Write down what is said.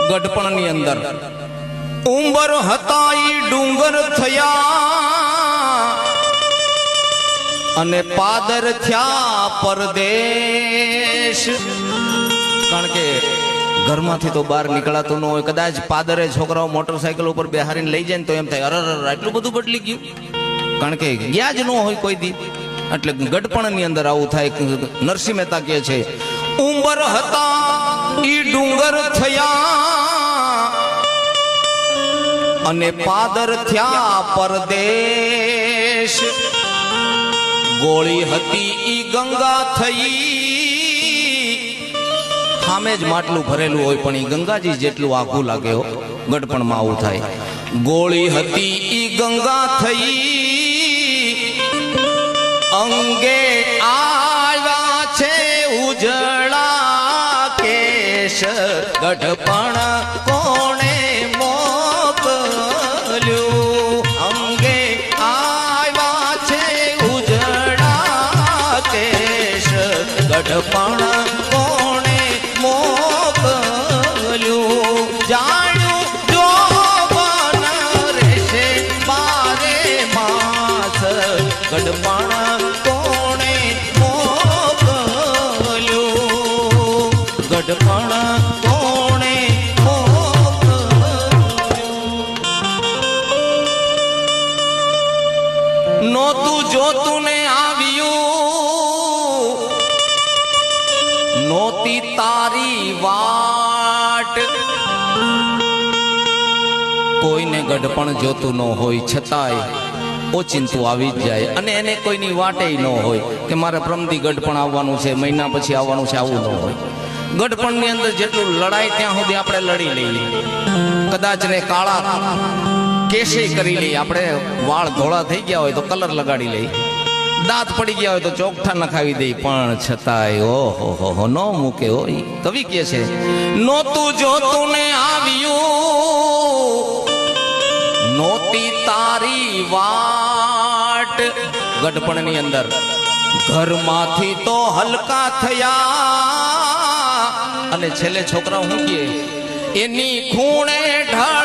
ગઢપણની અંદર ઉંબર હતા ઈ ડુંગર થયા અને પાદર થયા પરદેશ. કારણ કે ઘરમાંથી તો બહાર નીકળાતું ન હોય. કદાચ પાદરે છોકરાઓ મોટરસાયકલ ઉપર બેહારીને લઈ જાય ને તો એમ થાય અરે આટલું બધું બદલી ગયું. કારણ કે ગયા જ ન હોય કોઈ દી. એટલે ગઢપણની અંદર આવું થાય. નરસિંહ મહેતા કહે છે ઉંબર હતા ઈ ડુંગર થયા અને પાદર થયા પરદેશ. ગોળી હતી ઈ ગંગા થઈ. સામે જ માટલું ભરેલું હોય પણ ઈ ગંગાજી જેટલું આખું લાગે. ગઢપણમાં આવું થાય. ગોળી હતી ઈ ગંગા થઈ અંગે આવ્યા છે ઉજળા કેશ. ગઢપણ કોણે મોકલ્યું અંગે આવ્યા છે ઉજળા કેશ. ગઢપણ કોણે મોકલ્યું જાણ્યું જો બન રહેશે બારે માસ. ગઢપણ કોણે મોકલ્યું ગઢપણ કોણે મોકલ્યું. નોતું જોતું ને આવ્યું નોતી તારી વાટ. કોઈને ગઢપણ જોતું ન હોય છતાંય ઓચિંતું આવી જ જાય. અને એને કોઈની વાટે ન હોય કે મારે પ્રમદી ગઢપણ આવવાનું છે, મહિના પછી આવવાનું છે, આવું ન હોય. ગઢપણની અંદર જેટલું લડાય ત્યાં સુધી આપણે લડી લઈએ. કદાચ ને કાળા કેશે કરી લઈએ. આપણે વાળ ધોળા થઈ ગયા હોય તો કલર લગાડી લઈએ. દાંત પડી ગયા હોય તો ચોકઠા નખાવી દઈ. પણ છતાંય ઓહો ન મૂકે હોય. કવિ કહે છે નોતું જોતું ને આવ્યું નોતી તારી વાટ. ગઢપણની અંદર ઘરમાંથી તો હલકા થયા અને છેલ્લે છોકરા હું કહે એની ખૂણે ઢળ